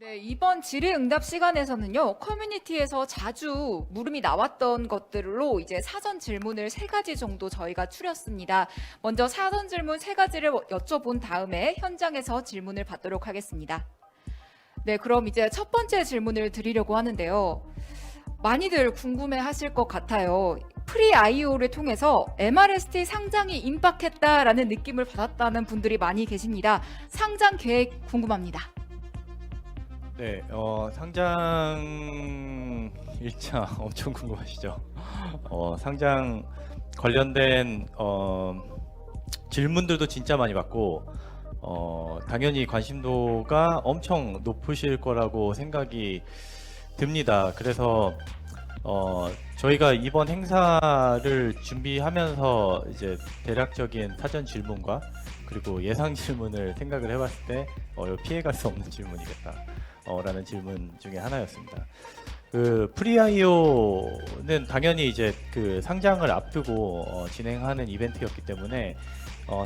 네, 이번 질의응답 시간에서는요, 커뮤니티에서 자주 물음이 나왔던 것들로 이제 사전 질문을 3가지 정도 저희가 추렸습니다. 먼저 사전 질문 3가지를 여쭤본 다음에 현장에서 질문을 받도록 하겠습니다. 네, 그럼 이제 첫 번째 질문을 드리려고 하는데요. 많이들 궁금해 하실 것 같아요. 프리-IO를 통해서 MRST 상장이 임박했다라는 느낌을 받았다는 분들이 많이 계십니다. 상장 계획 궁금합니다. 네, 상장 일자 엄청 궁금하시죠? 상장 관련된 질문들도 진짜 많이 받고, 당연히 관심도가 엄청 높으실 거라고 생각이 듭니다. 그래서 저희가 이번 행사를 준비하면서 이제 대략적인 사전 질문과 그리고 예상 질문을 생각을 해봤을 때 피해갈 수 없는 질문이겠다. 라는 질문 중에 하나였습니다. 그 프리아이오는 당연히 이제 그 상장을 앞두고 진행하는 이벤트였기 때문에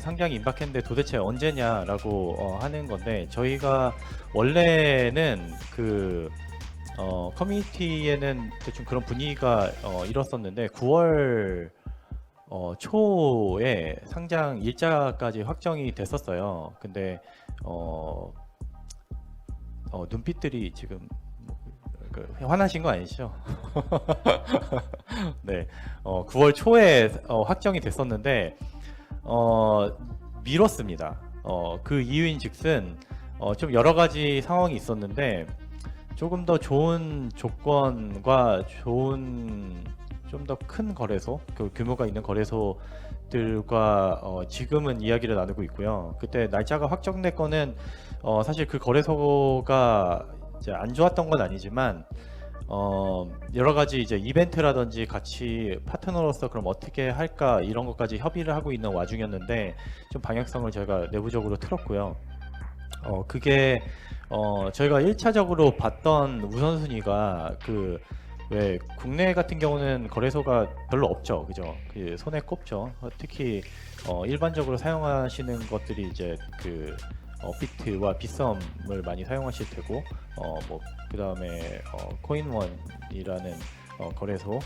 상장이 임박했는데 도대체 언제냐라고 하는 건데, 저희가 원래는 그 커뮤니티에는 대충 그런 분위기가 일었었는데 9월 초에 상장 일자까지 확정이 됐었어요. 근데 눈빛들이 지금 화나신 거 아니시죠? 네, 9월 초에 확정이 됐었는데 미뤘습니다. 그 이유인즉슨 좀 여러 가지 상황이 있었는데, 조금 더 좋은 조건과 좋은 좀 더 큰 거래소, 그 규모가 있는 거래소들과 지금은 이야기를 나누고 있고요. 그때 날짜가 확정된 거는 사실 그 거래소가 이제 안 좋았던 건 아니지만 여러 가지 이제 이벤트라든지 같이 파트너로서 그럼 어떻게 할까 이런 것까지 협의를 하고 있는 와중이었는데, 좀 방향성을 저희가 내부적으로 틀었고요. 그게 저희가 1차적으로 봤던 우선순위가 그 왜 국내 같은 경우는 거래소가 별로 없죠, 그죠? 그 손에 꼽죠. 특히 일반적으로 사용하시는 것들이 이제 그 비트와 빗썸을 많이 사용하실 테고, 뭐 그다음에 코인원이라는 거래소,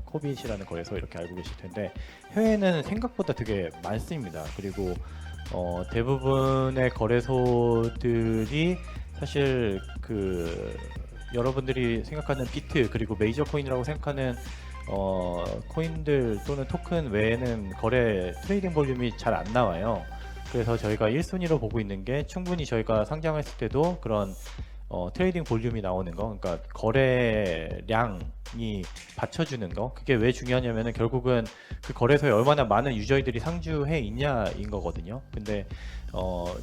코빗이라는 거래소 이렇게 알고 계실 텐데, 해외는 생각보다 되게 많습니다. 그리고 대부분의 거래소들이 사실 그 여러분들이 생각하는 비트 그리고 메이저 코인이라고 생각하는 코인들 또는 토큰 외에는 거래 트레이딩 볼륨이 잘 안 나와요. 그래서 저희가 1순위로 보고 있는 게, 충분히 저희가 상장했을 때도 그런 트레이딩 볼륨이 나오는 거, 그러니까 거래량이 받쳐주는 거. 그게 왜 중요하냐면은 결국은 그 거래소에 얼마나 많은 유저들이 상주해 있냐인 거거든요. 근데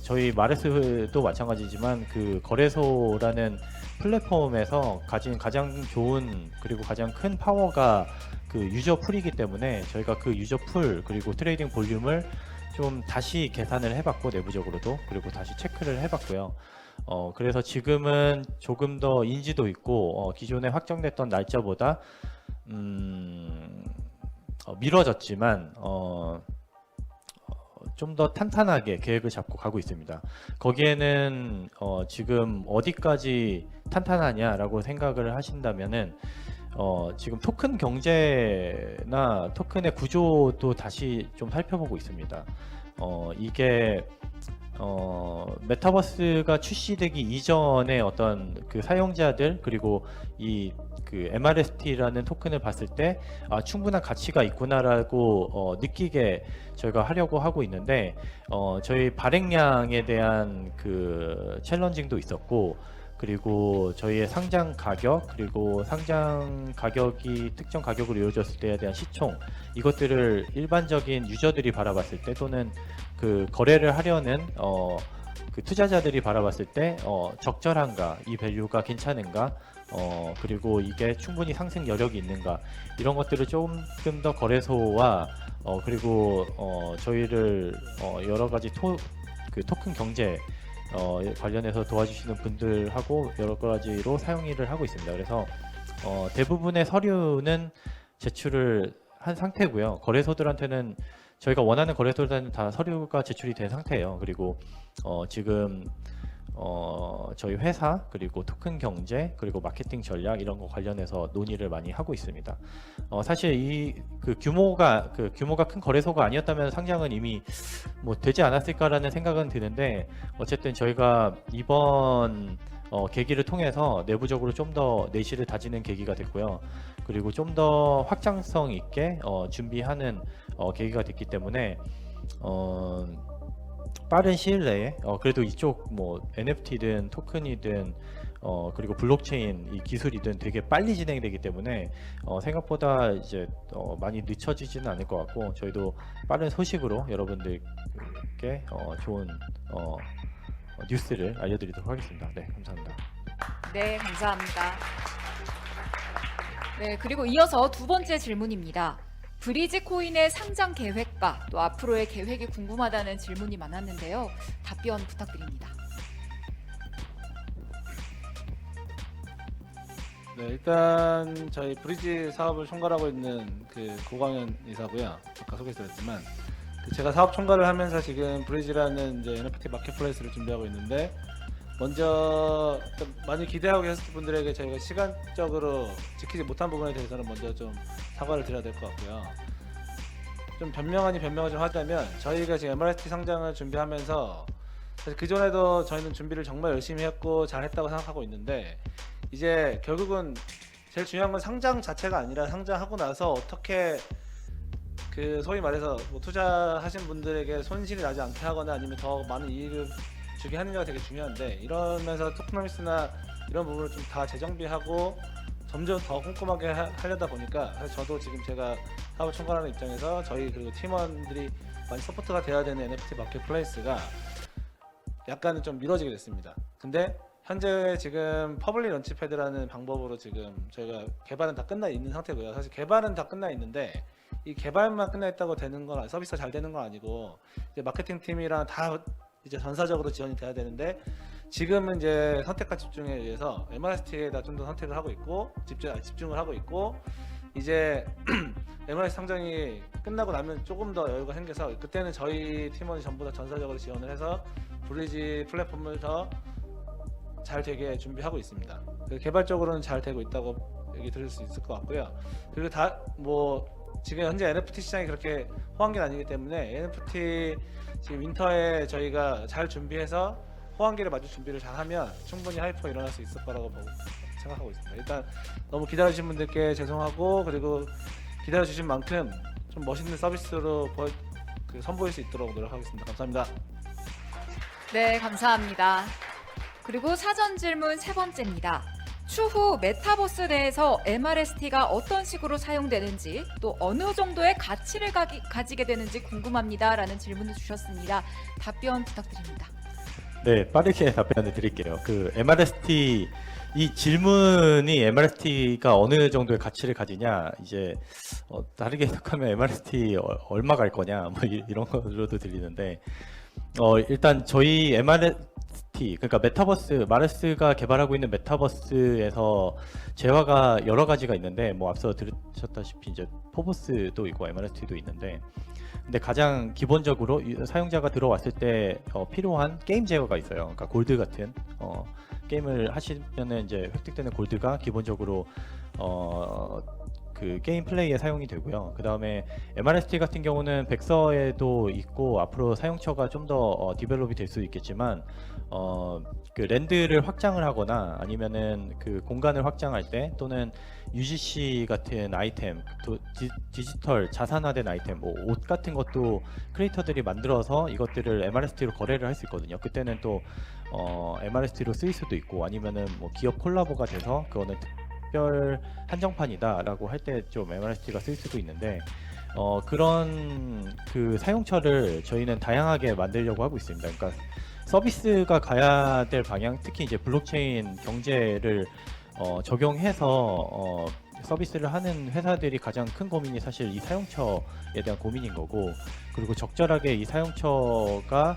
저희 마르스도 마찬가지지만 그 거래소라는 플랫폼에서 가진 가장 좋은 그리고 가장 큰 파워가 그 유저 풀이기 때문에, 저희가 그 유저 풀 그리고 트레이딩 볼륨을 좀 다시 계산을 해봤고, 내부적으로도, 그리고 다시 체크를 해봤고요. 그래서 지금은 조금 더 인지도 있고 기존에 확정됐던 날짜보다 미뤄졌지만 좀 더 탄탄하게 계획을 잡고 가고 있습니다. 거기에는 지금 어디까지 탄탄하냐라고 생각을 하신다면은 지금 토큰 경제나 토큰의 구조도 다시 좀 살펴보고 있습니다. 이게 메타버스가 출시되기 이전에 어떤 그 사용자들, 그리고 이 그 MRST라는 토큰을 봤을 때 충분한 가치가 있구나라고 느끼게 저희가 하려고 하고 있는데, 저희 발행량에 대한 그 챌린징도 있었고, 그리고 저희의 상장 가격, 그리고 상장 가격이 특정 가격으로 이루어졌을 때에 대한 시총, 이것들을 일반적인 유저들이 바라봤을 때, 또는 그 거래를 하려는 그 투자자들이 바라봤을 때 적절한가, 이 밸류가 괜찮은가, 그리고 이게 충분히 상승 여력이 있는가, 이런 것들을 조금 더 거래소와 그리고 저희를 여러 가지 그 토큰 경제 관련해서 도와주시는 분들하고 여러 가지로 사용일을 하고 있습니다. 그래서 대부분의 서류는 제출을 한 상태고요. 거래소들한테는, 저희가 원하는 거래소들한테는 다 서류가 제출이 된 상태예요. 그리고 지금 저희 회사 그리고 토큰 경제 그리고 마케팅 전략 이런 거 관련해서 논의를 많이 하고 있습니다. 사실 이 규모가 큰 거래소가 아니었다면 상장은 이미 뭐 되지 않았을까라는 생각은 드는데 어쨌든 저희가 이번 계기를 통해서 내부적으로 좀 더 내실을 다지는 계기가 됐고요. 그리고 좀 더 확장성 있게 준비하는 계기가 됐기 때문에 빠른 시일 내에 그래도 이쪽 뭐 NFT든 토큰이든 그리고 블록체인 이 기술이든 되게 빨리 진행되기 때문에 생각보다 이제 많이 늦춰지지는 않을 것 같고 저희도 빠른 소식으로 여러분들께 좋은 뉴스를 알려드리도록 하겠습니다. 네, 감사합니다. 네, 감사합니다. 네, 그리고 이어서 두 번째 질문입니다. 브리지 코인의 상장 계획과 또 앞으로의 계획이 궁금하다는 질문이 많았는데요. 답변 부탁드립니다. 네, 일단 저희 브리지 사업을 총괄하고 있는 고광현 이사고요. 아까 소개드렸지만 제가 사업 총괄을 하면서 지금 브리지라는 이제 NFT 마켓플레이스를 준비하고 있는데 먼저 많이 기대하고 계셨을 분들에게 저희가 시간적으로 지키지 못한 부분에 대해서는 먼저 좀 사과를 드려야 될 것 같고요. 좀 변명을 좀 하자면 저희가 지금 MRST 상장을 준비하면서 사실 그 전에도 저희는 준비를 정말 열심히 했고 잘했다고 생각하고 있는데 이제 결국은 제일 중요한 건 상장 자체가 아니라 상장하고 나서 어떻게 소위 말해서 뭐 투자하신 분들에게 손실이 나지 않게 하거나 아니면 더 많은 이익을 주게 하느냐가 되게 중요한데 이러면서 토크노미스나 이런 부분을 좀 다 재정비하고 점점 더 꼼꼼하게 하려다 보니까 사실 저도 지금 제가 사업을 총괄하는 입장에서 저희 그리고 팀원들이 많이 서포트가 돼야 되는 NFT 마켓플레이스가 약간은 좀 미뤄지게 됐습니다. 근데 현재 지금 퍼블릭 런치패드라는 방법으로 지금 저희가 개발은 다 끝나 있는 상태고요. 사실 개발은 다 끝나 있는데 이 개발만 끝나 있다고 되는 건 서비스가 잘 되는 건 아니고 이제 마케팅 팀이랑 다 이제 전사적으로 지원이 돼야 되는데 지금은 이제 선택과 집중에 의해서 MRST에다 좀 더 선택을 하고 있고 집중을 하고 있고 이제 MRST 상장이 끝나고 나면 조금 더 여유가 생겨서 그때는 저희 팀원이 전부 다 전사적으로 지원을 해서 브리지 플랫폼을 더 잘 되게 준비하고 있습니다. 개발적으로는 잘 되고 있다고 얘기 들을 수 있을 것 같고요. 그리고 지금 현재 NFT 시장이 그렇게 호황기는 아니기 때문에 NFT 지금 윈터에 저희가 잘 준비해서 호황기를 맞출 준비를 잘하면 충분히 하이퍼가 일어날 수 있을 거라고 생각하고 있습니다. 일단 너무 기다려주신 분들께 죄송하고 그리고 기다려주신 만큼 좀 멋있는 서비스로 선보일 수 있도록 노력하겠습니다. 감사합니다. 네, 감사합니다. 그리고 사전 질문 세 번째입니다. 추후 메타버스 내에서 MRST가 어떤 식으로 사용되는지 또 어느 정도의 가치를 가지게 되는지 궁금합니다. 라는 질문을 주셨습니다. 답변 부탁드립니다. 네, 빠르게 답변을 드릴게요. MRST 이 질문이 MRST가 어느 정도의 가치를 가지냐 이제 다르게 해석하면 MRST 얼마 갈 거냐 뭐 이런 걸로도 들리는데 일단 저희 MRST 그러니까 메타버스 마르스가 개발하고 있는 메타버스에서 재화가 여러 가지가 있는데 뭐 앞서 들으셨다시피 이제 포보스도 있고 MRST도 있는데 근데 가장 기본적으로 사용자가 들어왔을 때 필요한 게임 제어가 있어요. 그러니까 골드 같은 게임을 하시면은 이제 획득되는 골드가 기본적으로 게임 플레이에 사용이 되고요. 그 다음에 MRST 같은 경우는 백서에도 있고 앞으로 사용처가 좀 더 디벨롭이 될 수도 있겠지만 랜드를 확장을 하거나 아니면은 공간을 확장할 때 또는 UGC 같은 아이템, 디지털 자산화된 아이템, 뭐 옷 같은 것도 크리에이터들이 만들어서 이것들을 MRST로 거래를 할 수 있거든요. 그때는 또 MRST로 쓰일 수도 있고 아니면은 뭐 기업 콜라보가 돼서 그거는 특별 한정판이다라고 할 때 좀 MRST가 쓸 수도 있는데 그런 사용처를 저희는 다양하게 만들려고 하고 있습니다. 그러니까 서비스가 가야 될 방향, 특히 이제 블록체인 경제를 적용해서 서비스를 하는 회사들이 가장 큰 고민이 사실 이 사용처에 대한 고민인 거고 그리고 적절하게 이 사용처가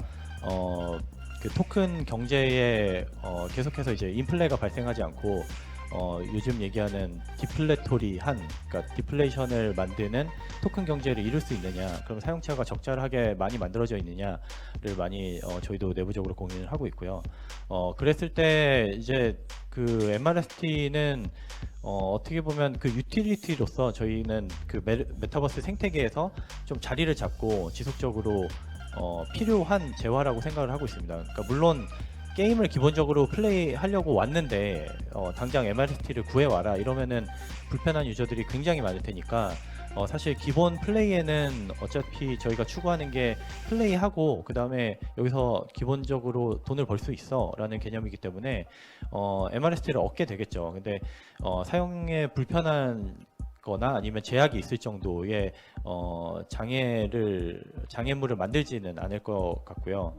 토큰 경제에 계속해서 이제 인플레가 발생하지 않고 요즘 얘기하는 디플레토리한, 그러니까 디플레이션을 만드는 토큰 경제를 이룰 수 있느냐, 그럼 사용처가 적절하게 많이 만들어져 있느냐를 많이 저희도 내부적으로 고민을 하고 있고요. 그랬을 때 이제 그 MRST는 어떻게 보면 그 유틸리티로서 저희는 그 메타버스 생태계에서 좀 자리를 잡고 지속적으로 필요한 재화라고 생각을 하고 있습니다. 그러니까 물론 게임을 기본적으로 플레이하려고 왔는데 당장 MRST를 구해와라 이러면은 불편한 유저들이 굉장히 많을 테니까 사실 기본 플레이에는 어차피 저희가 추구하는 게 플레이하고 그 다음에 여기서 기본적으로 돈을 벌 수 있어 라는 개념이기 때문에 MRST를 얻게 되겠죠. 근데 사용에 불편한 거나 아니면 제약이 있을 정도의 장애물을 만들지는 않을 것 같고요.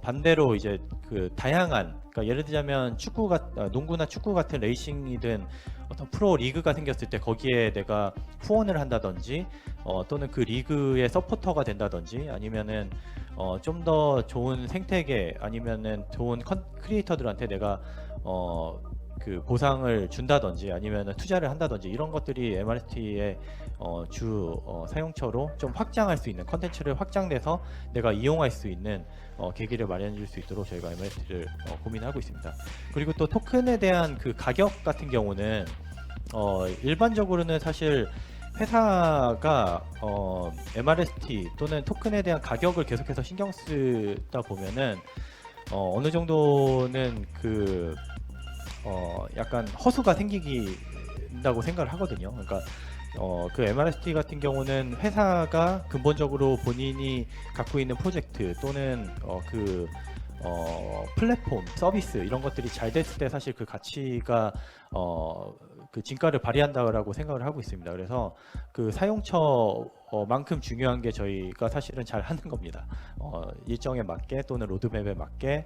반대로 이제 그 다양한, 그러니까 예를 들자면 농구나 축구 같은 레이싱이든 어떤 프로 리그가 생겼을 때 거기에 내가 후원을 한다든지 또는 그 리그의 서포터가 된다든지 아니면은 좀 더 좋은 생태계 아니면은 좋은 크리에이터들한테 내가 그 보상을 준다든지 아니면 투자를 한다든지 이런 것들이 MRST의 주 사용처로 좀 확장할 수 있는 컨텐츠를 확장돼서 내가 이용할 수 있는 계기를 마련해 줄 수 있도록 저희가 MRST를 고민하고 있습니다. 그리고 또 토큰에 대한 그 가격 같은 경우는 일반적으로는 사실 회사가 MRST 또는 토큰에 대한 가격을 계속해서 신경 쓰다 보면은 어느 정도는 그 약간 허수가 생기긴다고 생각을 하거든요. 그러니까 그 MRST 같은 경우는 회사가 근본적으로 본인이 갖고 있는 프로젝트 또는 플랫폼, 서비스 이런 것들이 잘 됐을 때 사실 그 가치가 그 진가를 발휘한다라고 생각을 하고 있습니다. 그래서 그 사용처만큼 중요한 게 저희가 사실은 잘 하는 겁니다. 일정에 맞게 또는 로드맵에 맞게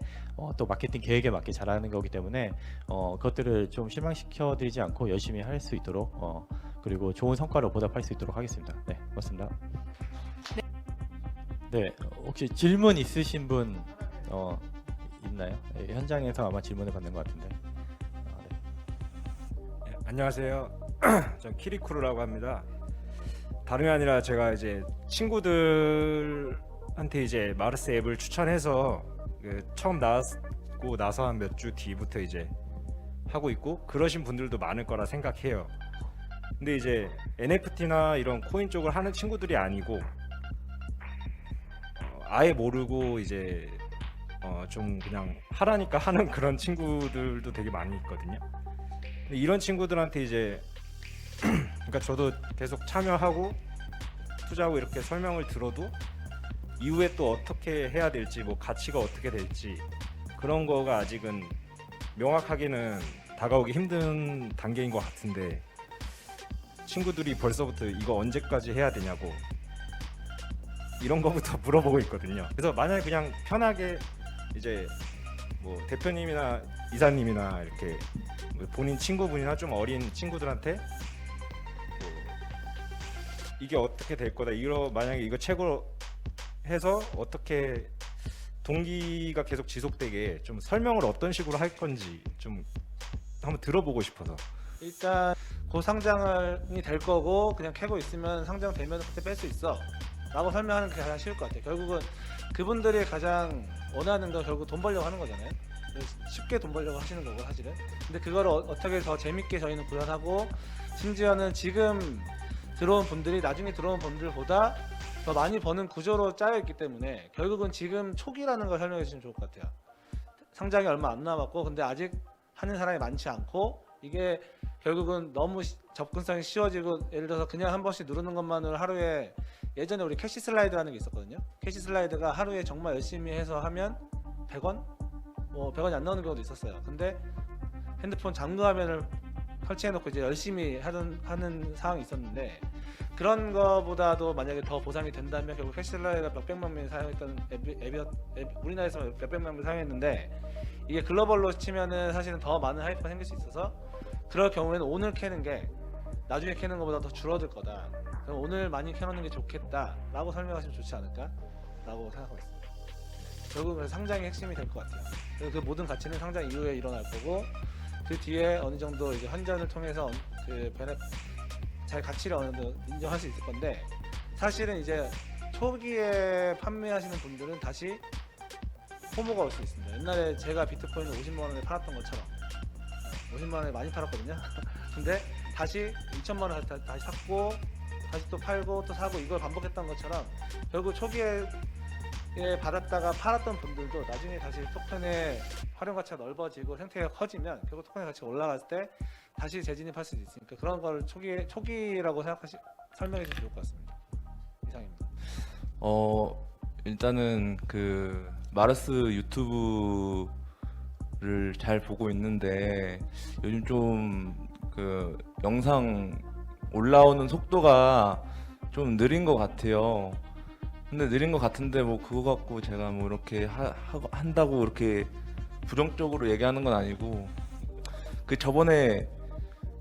또 마케팅 계획에 맞게 잘하는 거기 때문에 그것들을 좀 실망시켜 드리지 않고 열심히 할 수 있도록 그리고 좋은 성과로 보답할 수 있도록 하겠습니다. 네, 고맙습니다. 네, 혹시 질문 있으신 분 있나요? 네, 현장에서 아마 질문을 받는 것 같은데. 네. 안녕하세요. 전 키리쿠르라고 합니다. 다름이 아니라 제가 이제 친구들한테 이제 마르스 앱을 추천해서 처음 나왔고 나서 한 몇 주 뒤부터 이제 하고 있고 그러신 분들도 많을 거라 생각해요. 근데 이제 NFT나 이런 코인 쪽을 하는 친구들이 아니고 아예 모르고 이제 좀 그냥 하라니까 하는 그런 친구들도 되게 많이 있거든요. 근데 이런 친구들한테 이제 그러니까 저도 계속 참여하고 투자하고 이렇게 설명을 들어도 이후에 또 어떻게 해야 될지 뭐 가치가 어떻게 될지 그런 거가 아직은 명확하게는 다가오기 힘든 단계인 것 같은데 친구들이 벌써부터 이거 언제까지 해야 되냐고 이런 거부터 물어보고 있거든요. 그래서 만약에 그냥 편하게 이제 뭐 대표님이나 이사님이나 이렇게 본인 친구분이나 좀 어린 친구들한테 뭐 이게 어떻게 될 거다 만약에 이거 책으로 해서 어떻게 동기가 계속 지속되게 좀 설명을 어떤 식으로 할 건지 좀 한번 들어보고 싶어서. 일단 곧 상장이 될 거고 그냥 캐고 있으면 상장되면 그때 뺄 수 있어 라고 설명하는 게 가장 쉬울 것 같아요. 결국은 그분들이 가장 원하는 건 결국 돈 벌려고 하는 거잖아요. 쉽게 돈 벌려고 하시는 거고 사실은. 근데 그거를 어떻게 더 재밌게 저희는 구현하고 심지어는 지금 들어온 분들이 나중에 들어온 분들보다 더 많이 버는 구조로 짜여 있기 때문에 결국은 지금 초기라는 걸 설명해 주시면 좋을 것 같아요. 상장이 얼마 안 남았고 근데 아직 하는 사람이 많지 않고 이게 결국은 너무 접근성이 쉬워지고 예를 들어서 그냥 한 번씩 누르는 것만으로 하루에 예전에 우리 캐시 슬라이드라는 게 있었거든요. 캐시 슬라이드가 하루에 정말 열심히 해서 하면 100원? 뭐 100원이 안 나오는 경우도 있었어요. 근데 핸드폰 잠금 화면을 설치해놓고 이제 열심히 하는 상황이 있었는데 그런 거보다도 만약에 더 보상이 된다면 결국 캐시 슬라이드가 몇백만 명이 사용했던 우리나라에서 몇백만 명이 사용했는데 이게 글로벌로 치면은 사실은 더 많은 하이퍼가 생길 수 있어서 그럴 경우에는 오늘 캐는 게 나중에 캐는 것보다 더 줄어들 거다. 그럼 오늘 많이 캐놓는 게 좋겠다 라고 설명하시면 좋지 않을까 라고 생각하고 있습니다. 결국은 상장이 핵심이 될 것 같아요. 그래서 그 모든 가치는 상장 이후에 일어날 거고 그 뒤에 어느 정도 이제 환전을 통해서 그 잘 가치를 어느 정도 인정할 수 있을 건데, 사실은 이제 초기에 판매하시는 분들은 다시 포모가 올 수 있습니다. 옛날에 제가 비트코인을 50만 원에 팔았던 것처럼 50만 원에 많이 팔았거든요. 근데 다시 2천만 원 다시 샀고 다시 또 팔고 또 사고 이걸 반복했던 것처럼 결국 초기에 받았다가 팔았던 분들도 나중에 다시 토큰의 활용 가치가 넓어지고 생태계가 커지면 결국 토큰의 가치가 올라갔을 때 다시 재진입할 수도 있으니까 그런 걸 초기라고 설명해 주시면 좋을 것 같습니다. 이상입니다. 일단은 그 마르스 유튜브를 잘 보고 있는데 요즘 좀 그 영상 올라오는 속도가 좀 느린 것 같아요. 근데 느린 것 같은데 뭐 그거 갖고 제가 뭐 이렇게 한다고 이렇게 부정적으로 얘기하는 건 아니고, 그 저번에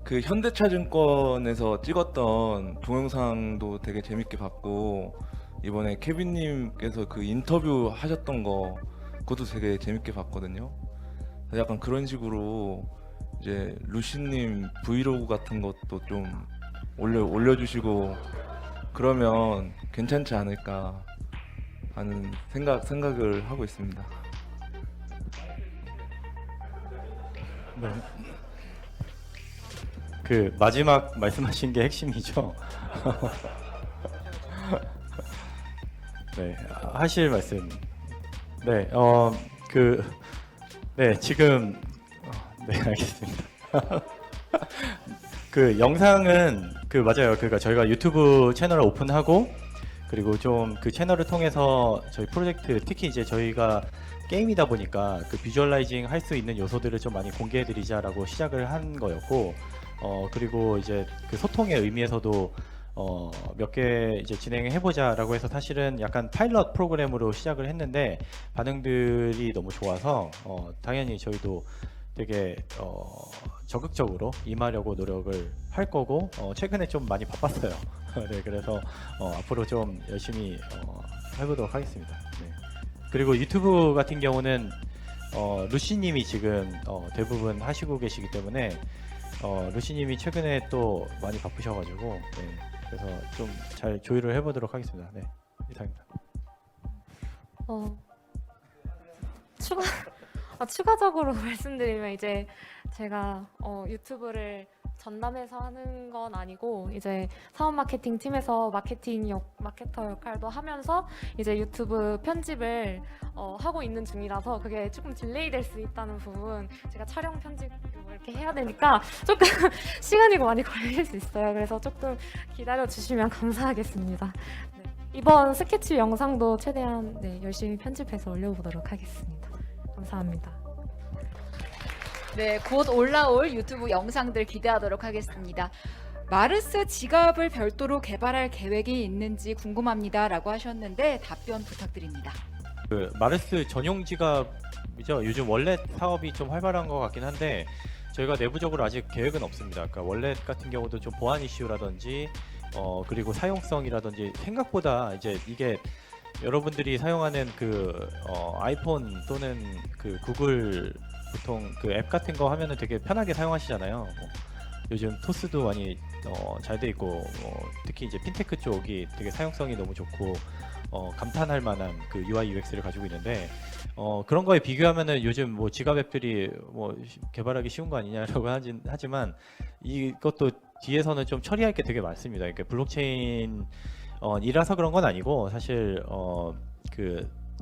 그 현대차증권에서 찍었던 동영상도 되게 재밌게 봤고, 이번에 케빈님께서 그 인터뷰 하셨던 거 그것도 되게 재밌게 봤거든요. 약간 그런 식으로 이제 루시님 브이로그 같은 것도 좀 올려주시고 그러면 괜찮지 않을까 하는 생각을 하고 있습니다. 네. 그 마지막 말씀하신 게 핵심이죠. 네, 하실 말씀. 네, 네, 지금, 네, 알겠습니다. 그 영상은 맞아요. 그러니까 저희가 유튜브 채널을 오픈하고 그리고 좀 그 채널을 통해서 저희 프로젝트, 특히 이제 저희가 게임이다 보니까 그 비주얼라이징 할 수 있는 요소들을 좀 많이 공개해드리자라고 시작을 한 거였고, 그리고 이제 그 소통의 의미에서도 몇 개 이제 진행해보자라고 해서 사실은 약간 파일럿 프로그램으로 시작을 했는데 반응들이 너무 좋아서 당연히 저희도 되게 적극적으로 임하려고 노력을 할 거고, 최근에 좀 많이 바빴어요. 네, 그래서 앞으로 좀 열심히 해보도록 하겠습니다. 네. 그리고 유튜브 같은 경우는 루시님이 지금 대부분 하시고 계시기 때문에 루시님이 최근에 또 많이 바쁘셔가지고, 네, 그래서 좀 잘 조율을 해보도록 하겠습니다. 네, 이상입니다. 추가적으로 말씀드리면 이제 제가 유튜브를 전담해서 하는 건 아니고 이제 사업 마케팅 팀에서 마케터 역할도 하면서 이제 유튜브 편집을 하고 있는 중이라서 그게 조금 딜레이 될 수 있다는 부분, 제가 촬영 편집 이렇게 해야 되니까 조금 시간이 많이 걸릴 수 있어요. 그래서 조금 기다려 주시면 감사하겠습니다. 네. 이번 스케치 영상도 최대한 열심히 편집해서 올려보도록 하겠습니다. 감사합니다. 네, 곧 올라올 유튜브 영상들 기대하도록 하겠습니다. 마르스 지갑을 별도로 개발할 계획이 있는지 궁금합니다라고 하셨는데 답변 부탁드립니다. 그 마르스 전용 지갑이죠. 요즘 월렛 사업이 좀 활발한 것 같긴 한데 저희가 내부적으로 아직 계획은 없습니다. 그러니까 월렛 같은 경우도 좀 보안 이슈라든지 그리고 사용성이라든지 생각보다 이제 이게 여러분들이 사용하는 그 아이폰 또는 그 구글 보통 그 앱 같은 거 하면은 되게 편하게 사용하시잖아요. 요즘 토스도 많이 잘 돼 있고 특히 이제 핀테크 쪽이 되게 사용성이 너무 좋고 감탄할 만한 그 UI UX를 가지고 있는데 그런 거에 비교하면은 요즘 뭐 지갑 앱들이 뭐 개발하기 쉬운 거 아니냐라고 하지만 이것도 뒤에서는 좀 처리할 게 되게 많습니다. 그러니까 블록체인 이라서 그런 건 아니고 사실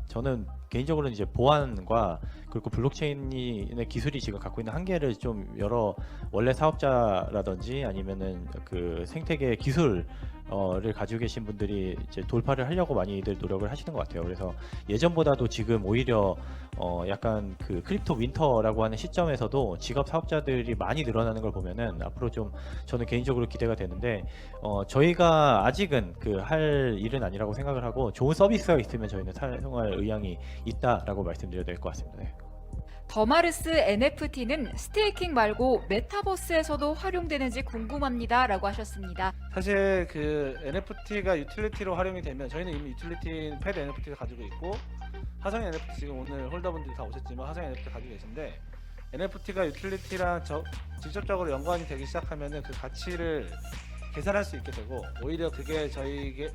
저는 개인적으로는 이제 보안과 그리고 블록체인의 기술이 지금 갖고 있는 한계를 좀 여러 원래 사업자라든지 아니면은 그 생태계 기술을 가지고 계신 분들이 이제 돌파를 하려고 많이들 노력을 하시는 것 같아요. 그래서 예전보다도 지금 오히려 약간 그 크립토 윈터라고 하는 시점에서도 지갑 사업자들이 많이 늘어나는 걸 보면은 앞으로 좀 저는 개인적으로 기대가 되는데 저희가 아직은 그 할 일은 아니라고 생각을 하고 좋은 서비스가 있으면 저희는 사용할 의향이 있다라고 말씀드려야 될 것 같습니다. 네. 더마르스 NFT는 스테이킹 말고 메타버스에서도 활용되는지 궁금합니다라고 하셨습니다. 사실 그 NFT가 유틸리티로 활용이 되면 저희는 이미 유틸리티 패드 NFT를 가지고 있고, 화성 NFT 지금 오늘 홀더분들이 다 오셨지만 화성 NFT 가지고 계신데 NFT가 유틸리티랑 직접적으로 연관이 되기 시작하면은 그 가치를 계산할 수 있게 되고 오히려 그게 저희에게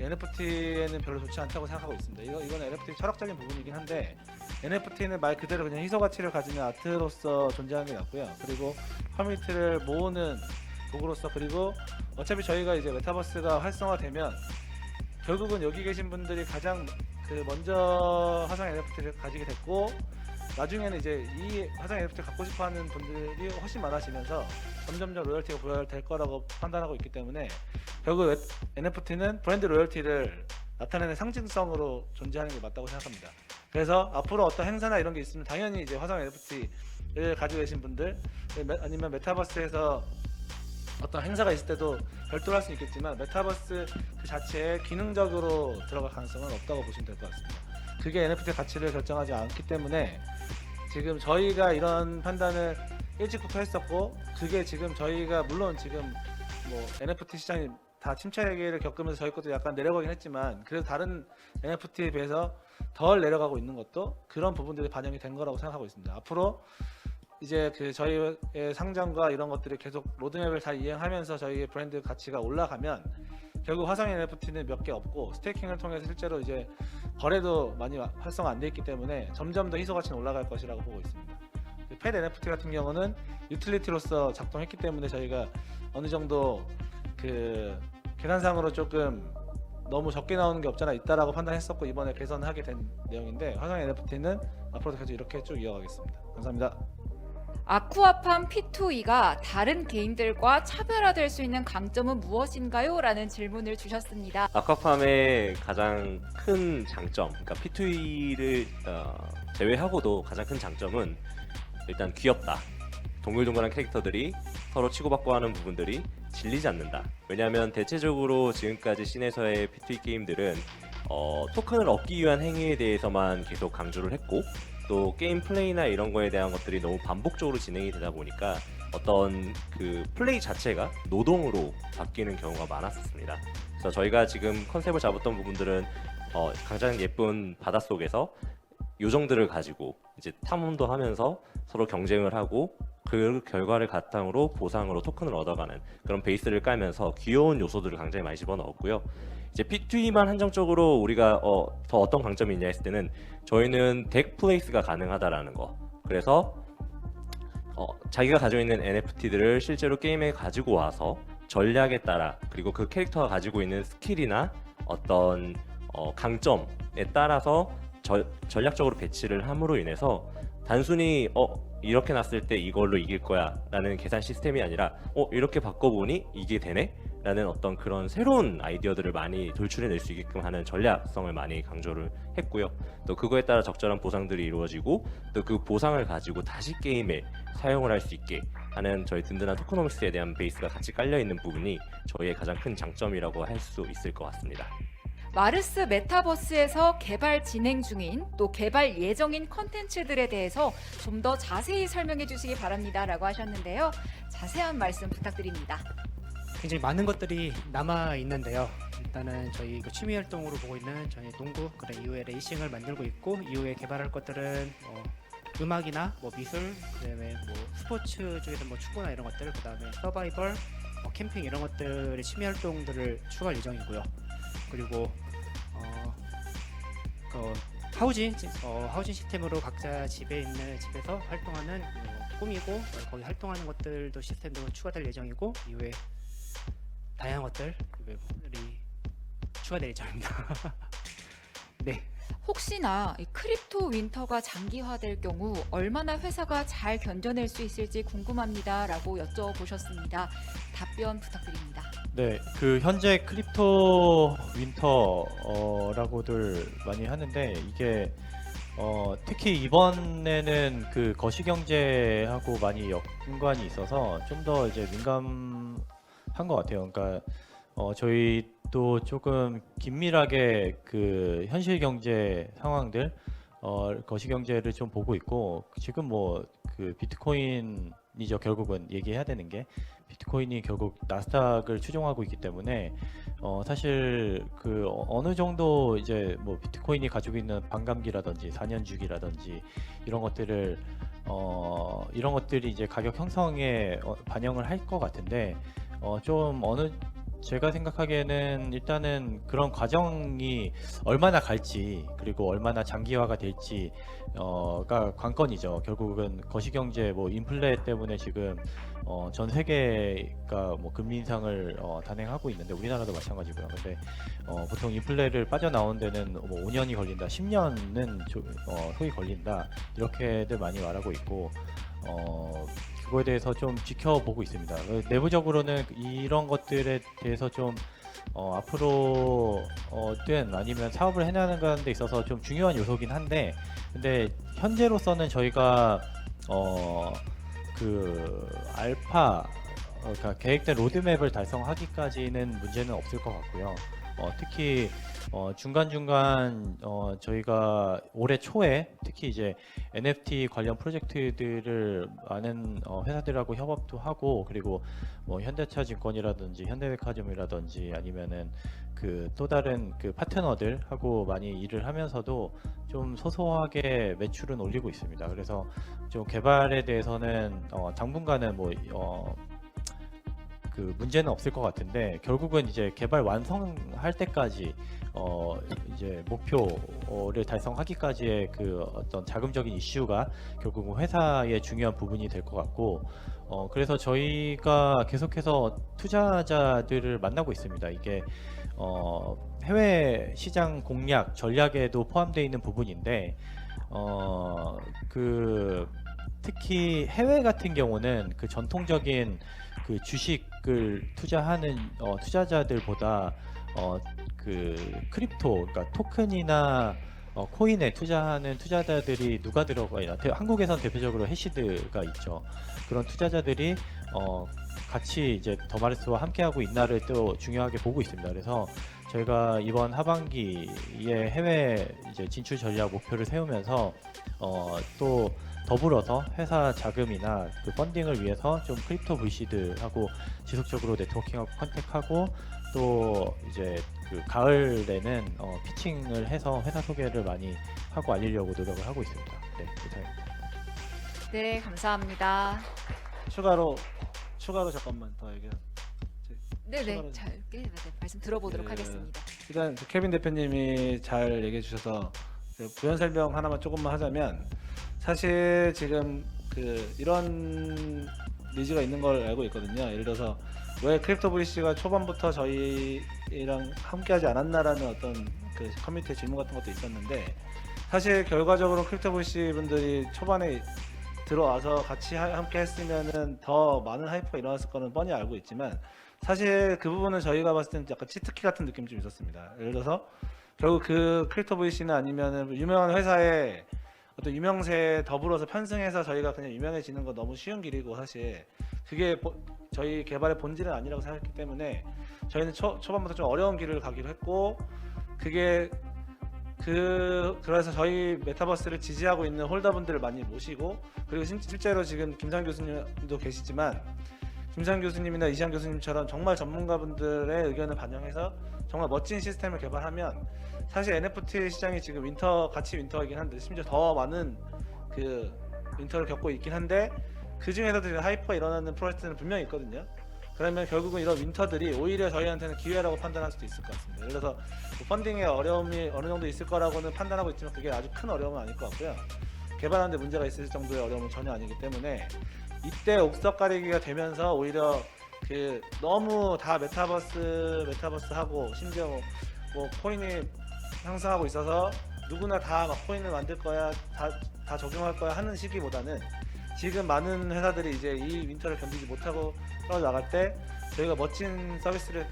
NFT에는 별로 좋지 않다고 생각하고 있습니다. 이건 NFT 철학적인 부분이긴 한데 NFT는 말 그대로 그냥 희소 가치를 가지는 아트로서 존재하는 게 낫고요. 그리고 커뮤니티를 모으는 도구로서 그리고 어차피 저희가 이제 메타버스가 활성화되면 결국은 여기 계신 분들이 가장 그 먼저 화성 NFT를 가지게 됐고 나중에는 이제 이 화성 NFT를 갖고 싶어하는 분들이 훨씬 많아지면서 점점점 로열티가 부여될 거라고 판단하고 있기 때문에 결국 NFT는 브랜드 로열티를 나타내는 상징성으로 존재하는 게 맞다고 생각합니다. 그래서 앞으로 어떤 행사나 이런 게 있으면 당연히 이제 화성 NFT를 가지고 계신 분들 아니면 메타버스에서 어떤 행사가 있을 때도 별도로 할 수 있겠지만 메타버스 그 자체에 기능적으로 들어갈 가능성은 없다고 보시면 될 것 같습니다. 그게 NFT 가치를 결정하지 않기 때문에 지금 저희가 이런 판단을 일찍부터 했었고 그게 지금 저희가 물론 지금 뭐 NFT 시장이 다 침체기를 겪으면서 저희 것도 약간 내려가긴 했지만 그래도 다른 NFT에 비해서 덜 내려가고 있는 것도 그런 부분들이 반영이 된 거라고 생각하고 있습니다. 앞으로 이제 그 저희의 상장과 이런 것들이 계속 로드맵을 잘 이행하면서 저희의 브랜드 가치가 올라가면 결국 화성 NFT는 몇 개 없고 스테이킹을 통해서 실제로 이제 거래도 많이 활성화 안 돼 있기 때문에 점점 더 희소 가치는 올라갈 것이라고 보고 있습니다. 펫 NFT 같은 경우는 유틸리티로서 작동했기 때문에 저희가 어느 정도 그 계산상으로 조금 너무 적게 나오는 게 없잖아 있다라고 판단했었고 이번에 개선하게 된 내용인데 화성 NFT는 앞으로도 계속 이렇게 쭉 이어가겠습니다. 감사합니다. 아쿠아팜 P2E가 다른 게임들과 차별화될 수 있는 강점은 무엇인가요? 라는 질문을 주셨습니다. 아쿠아팜의 가장 큰 장점, 그러니까 P2E를 제외하고도 가장 큰 장점은 일단 귀엽다. 동글동글한 캐릭터들이 서로 치고받고 하는 부분들이 질리지 않는다. 왜냐하면 대체적으로 지금까지 씬에서의 P2E 게임들은 토큰을 얻기 위한 행위에 대해서만 계속 강조를 했고 또 게임 플레이나 이런 거에 대한 것들이 너무 반복적으로 진행이 되다 보니까 어떤 그 플레이 자체가 노동으로 바뀌는 경우가 많았었습니다. 그래서 저희가 지금 컨셉을 잡았던 부분들은 가장 예쁜 바닷속에서 요정들을 가지고 이제 탐험도 하면서 서로 경쟁을 하고 그 결과를 바탕으로 보상으로 토큰을 얻어가는 그런 베이스를 깔면서 귀여운 요소들을 굉장히 많이 집어넣었고요. 이제 P2E만 한정적으로 우리가 더 어떤 강점이 있냐 했을 때는 저희는 덱 플레이스가 가능하다라는 거. 그래서 자기가 가지고 있는 NFT들을 실제로 게임에 가지고 와서 전략에 따라 그리고 그 캐릭터가 가지고 있는 스킬이나 어떤 강점에 따라서 전략적으로 배치를 함으로 인해서 단순히 이렇게 놨을 때 이걸로 이길 거야 라는 계산 시스템이 아니라 이렇게 바꿔보니 이게 되네? 라는 어떤 그런 새로운 아이디어들을 많이 돌출해낼 수 있게끔 하는 전략성을 많이 강조를 했고요. 또 그거에 따라 적절한 보상들이 이루어지고 또 그 보상을 가지고 다시 게임에 사용을 할 수 있게 하는 저희 든든한 토크노믹스에 대한 베이스가 같이 깔려있는 부분이 저희의 가장 큰 장점이라고 할 수 있을 것 같습니다. 마르스 메타버스에서 개발 진행 중인 또 개발 예정인 컨텐츠들에 대해서 좀 더 자세히 설명해 주시기 바랍니다 라고 하셨는데요. 자세한 말씀 부탁드립니다. 굉장히 많은 것들이 남아 있는데요. 일단은 저희 그 취미 활동으로 보고 있는 저희 농구 그런 이후에 레이싱을 만들고 있고 이후에 개발할 것들은 음악이나 뭐 미술 그다음에 뭐 스포츠 쪽에서 뭐 축구나 이런 것들 그다음에 서바이벌 캠핑 이런 것들의 취미 활동들을 추가할 예정이고요. 그리고 하우징 시스템으로 각자 집에 있는 집에서 활동하는 꾸미고 거기 활동하는 것들도 시스템도 추가될 예정이고 이후에 다양한 것들이 추가될 예정입니다. 네. 혹시나 이 크립토 윈터가 장기화될 경우 얼마나 회사가 잘 견뎌낼 수 있을지 궁금합니다 라고 여쭤보셨습니다. 답변 부탁드립니다. 네, 그 현재 크립토 윈터라고들 많이 하는데 이게 특히 이번에는 그 거시경제하고 많이 연관이 있어서 좀 더 이제 민감한 것 같아요. 그러니까 저희도 조금 긴밀하게 그 현실 경제 상황들, 거시경제를 좀 보고 있고 지금 뭐 그 비트코인이죠. 결국은 얘기해야 되는 게 비트코인이 결국 나스닥을 추종하고 있기 때문에 사실 그 어느 정도 이제 뭐 비트코인이 가지고 있는 반감기라든지 4년 주기라든지 이런 것들을 이런 것들이 이제 가격 형성에 반영을 할 것 같은데 제가 생각하기에는 일단은 그런 과정이 얼마나 갈지 그리고 얼마나 장기화가 될지가 관건이죠. 결국은 거시경제 뭐 인플레 때문에 지금 전 세계가 뭐 금리 인상을 단행하고 있는데 우리나라도 마찬가지고요. 근데 보통 인플레를 빠져나온 데는 뭐 5년이 걸린다, 10년은 소위 걸린다 이렇게들 많이 말하고 있고 그거에 대해서 좀 지켜보고 있습니다. 내부적으로는 이런 것들에 대해서 좀 앞으로든 아니면 사업을 해나가는 데 있어서 좀 중요한 요소긴 한데, 근데 현재로서는 저희가 그 알파 그러니까 계획된 로드맵을 달성하기까지는 문제는 없을 것 같고요. 특히 중간중간 저희가 올해 초에 특히 이제 NFT 관련 프로젝트들을 많은 회사들하고 협업도 하고, 그리고 뭐 현대차증권이라든지 현대백화점이라든지 아니면은 그 또 다른 그 파트너들하고 많이 일을 하면서도 좀 소소하게 매출은 올리고 있습니다. 그래서 좀 개발에 대해서는 당분간은 그 문제는 없을 것 같은데, 결국은 이제 개발 완성할 때까지 이제 목표를 달성하기까지의 그 어떤 자금적인 이슈가 결국은 회사의 중요한 부분이 될 것 같고, 그래서 저희가 계속해서 투자자들을 만나고 있습니다. 이게 해외 시장 공략 전략에도 포함되어 있는 부분인데, 그 특히 해외 같은 경우는 그 전통적인 그 주식을 투자하는 투자자들보다 그 크립토, 그러니까 토큰이나 코인에 투자하는 투자자들이 누가 들어가 있나? 한국에선 대표적으로 해시드가 있죠. 그런 투자자들이 같이 이제 더마르스와 함께하고 있나를 또 중요하게 보고 있습니다. 그래서 저희가 이번 하반기에 해외 이제 진출 전략 목표를 세우면서 또 더불어서 회사 자금이나 그 펀딩을 위해서 좀 크립토 VC들하고 지속적으로 네트워킹하고 컨택하고, 또 이제 그 가을에는 피칭을 해서 회사 소개를 많이 하고 알리려고 노력을 하고 있습니다. 네, 이상입니다. 네, 감사합니다. 추가로 잠깐만 더 얘기해. 네네, 추가로- 잘 말씀 들어보도록 그- 하겠습니다. 일단 그 케빈 대표님이 잘 얘기해 주셔서 부연 설명 하나만 조금만 하자면, 사실 지금 그 이런 니즈가 있는 걸 알고 있거든요. 예를 들어서 왜 크립토 VC가 초반부터 저희랑 함께하지 않았나라는 어떤 그 커뮤니티 질문 같은 것도 있었는데, 사실 결과적으로 크립토 VC 분들이 초반에 들어와서 같이 함께 했으면은 더 많은 하이프가 일어났을 거는 뻔히 알고 있지만, 사실 그 부분은 저희가 봤을 때는 약간 치트키 같은 느낌이 좀 있었습니다. 예를 들어서 결국 그 크립토 VC나 아니면은 유명한 회사의 어떤 유명세에 더불어서 편승해서 저희가 그냥 유명해지는 거 너무 쉬운 길이고, 사실 그게 저희 개발의 본질은 아니라고 생각했기 때문에 저희는 초반부터 좀 어려운 길을 가기로 했고, 그게 그래서 저희 메타버스를 지지하고 있는 홀더분들을 많이 모시고, 그리고 실제로 지금 김상 교수님도 계시지만 김상 교수님이나 이시안 교수님처럼 정말 전문가분들의 의견을 반영해서 정말 멋진 시스템을 개발하면, 사실 NFT 시장이 지금 같이 윈터이긴 한데 심지어 더 많은 그 윈터를 겪고 있긴 한데, 그 중에서도 하이퍼가 일어나는 프로젝트는 분명히 있거든요. 그러면 결국은 이런 윈터들이 오히려 저희한테는 기회라고 판단할 수도 있을 것 같습니다. 예를 들어서 뭐 펀딩에 어려움이 어느 정도 있을 거라고는 판단하고 있지만, 그게 아주 큰 어려움은 아닐 것 같고요. 개발하는데 문제가 있을 정도의 어려움은 전혀 아니기 때문에, 이때 옥석 가리기가 되면서 오히려 그 너무 다 메타버스 하고, 심지어 뭐 코인이 상승하고 있어서 누구나 다 막 코인을 만들 거야, 다 적용할 거야 하는 시기보다는, 지금 많은 회사들이 이제 이 윈터를 견디지 못하고 떨어져 나갈 때 저희가 멋진 서비스를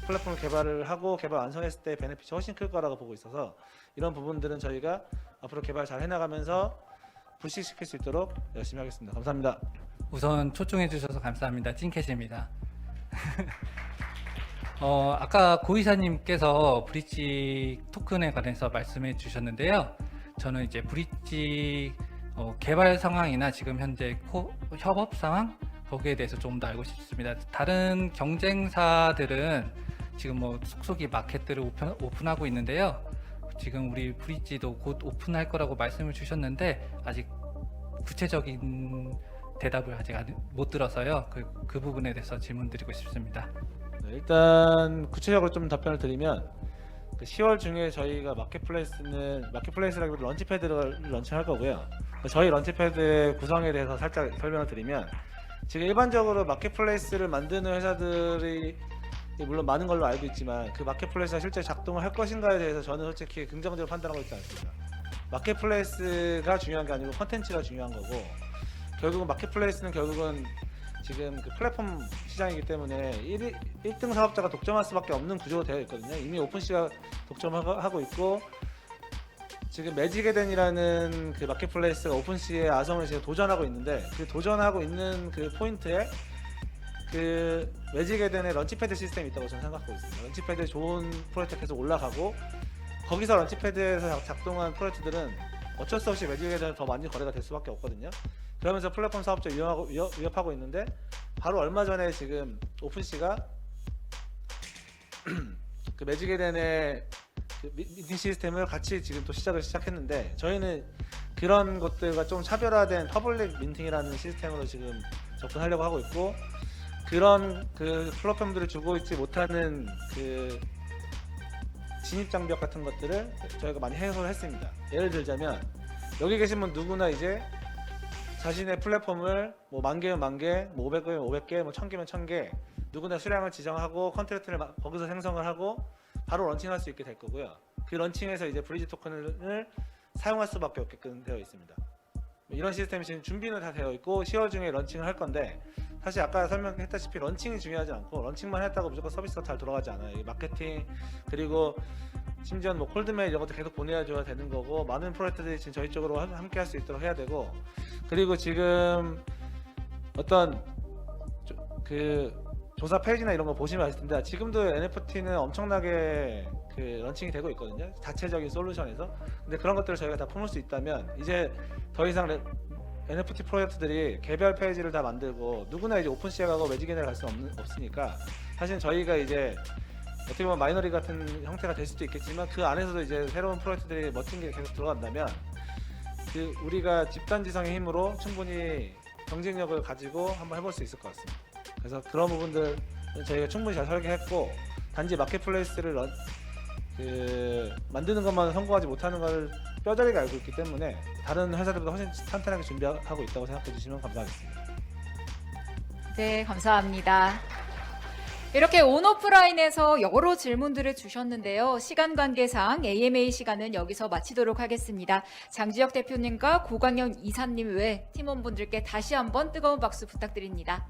플랫폼을 개발을 하고 개발 완성했을 때 베네핏이 훨씬 클 거라고 보고 있어서, 이런 부분들은 저희가 앞으로 개발 잘 해나가면서 불식시킬 수 있도록 열심히 하겠습니다. 감사합니다. 우선 초청해 주셔서 감사합니다. 찐캐시입니다. 아까 고이사님께서 브릿지 토큰에 관해서 말씀해 주셨는데요. 저는 이제 브릿지 개발 상황이나 지금 현재 협업 상황, 거기에 대해서 조금 더 알고 싶습니다. 다른 경쟁사들은 지금 뭐 속속이 마켓들을 오픈하고 있는데요. 지금 우리 브릿지도 곧 오픈할 거라고 말씀을 주셨는데, 아직 구체적인 대답을 아직 못 들어서요. 그 부분에 대해서 질문드리고 싶습니다. 네, 일단 구체적으로 좀 답변을 드리면 10월 중에 저희가 마켓플레이스라기보다 런치패드를 런칭할 거고요. 저희 런치패드의 구성에 대해서 살짝 설명을 드리면 지금 일반적으로 마켓플레이스를 만드는 회사들이 물론 많은 걸로 알고 있지만 그 마켓플레이스가 실제 작동을 할 것인가에 대해서 저는 솔직히 긍정적으로 판단하고 있지 않습니다. 마켓플레이스가 중요한 게 아니고 컨텐츠가 중요한 거고 결국은 마켓플레이스는 결국은 지금 그 플랫폼 시장이기 때문에 1등 사업자가 독점할 수밖에 없는 구조로 되어 있거든요. 이미 오픈시가 독점하고 있고 지금 매직에덴이라는 그 마켓플레이스가 오픈시의 아성을 지금 도전하고 있는데 그 도전하고 있는 그 포인트에 그 매직에덴의 런치패드 시스템이 있다고 저는 생각하고 있습니다. 런치패드 좋은 프로젝트 계속 올라가고 거기서 런치패드에서 작동한 프로젝트들은 어쩔 수 없이 매직에덴은 더 많이 거래가 될 수밖에 없거든요. 그러면서 플랫폼 사업자 위협하고 있는데 바로 얼마 전에 지금 오픈시가 그 매직에덴의 그 미팅 시스템을 같이 지금 또 시작했는데 저희는 그런 것들과 좀 차별화된 퍼블릭 민팅이라는 시스템으로 지금 접근하려고 하고 있고 그런 그 플랫폼들을 주고 있지 못하는 그 진입 장벽 같은 것들을 저희가 많이 해소를 했습니다. 예를 들자면 여기 계신 분 누구나 이제 자신의 플랫폼을 뭐 1000개면 1000개, 뭐 500개면 500개, 뭐 1000개면 1000개 누구나 수량을 지정하고 컨트랙트를 거기서 생성을 하고 바로 런칭할 수 있게 될 거고요. 그 런칭에서 이제 브리지 토큰을 사용할 수밖에 없게끔 되어 있습니다. 이런 시스템이 지금 준비는 다 되어 있고 10월 중에 런칭을 할 건데 사실 아까 설명했다시피 런칭이 중요하지 않고 런칭만 했다고 무조건 서비스가 잘 돌아가지 않아요. 이 마케팅 그리고 심지어 뭐 콜드메일 이런 것도 계속 보내줘야 되는 거고 많은 프로젝트들이 지금 저희 쪽으로 함께 할 수 있도록 해야 되고 그리고 지금 어떤 그 조사 페이지나 이런 거 보시면 아실 텐데 지금도 NFT는 엄청나게 그 런칭이 되고 있거든요. 자체적인 솔루션에서. 근데 그런 것들을 저희가 다 품을 수 있다면 이제 더 이상 NFT 프로젝트들이 개별 페이지를 다 만들고 누구나 이제 오픈시에 가고 매직인에 갈 수는 없으니까 사실 저희가 이제 어떻게 보면 마이너리 같은 형태가 될 수도 있겠지만 그 안에서도 이제 새로운 프로젝트들이 멋진 게 계속 들어간다면 그 우리가 집단지성의 힘으로 충분히 경쟁력을 가지고 한번 해볼 수 있을 것 같습니다. 그래서 그런 부분들 저희가 충분히 잘 설계했고 단지 마켓플레이스를 만드는 것만 성공하지 못하는 걸 뼈저리게 알고 있기 때문에 다른 회사들보다 훨씬 탄탄하게 준비하고 있다고 생각해 주시면 감사하겠습니다. 네, 감사합니다. 이렇게 온오프라인에서 여러 질문들을 주셨는데요. 시간 관계상 AMA 시간은 여기서 마치도록 하겠습니다. 장지혁 대표님과 고광현 이사님 외 팀원분들께 다시 한번 뜨거운 박수 부탁드립니다.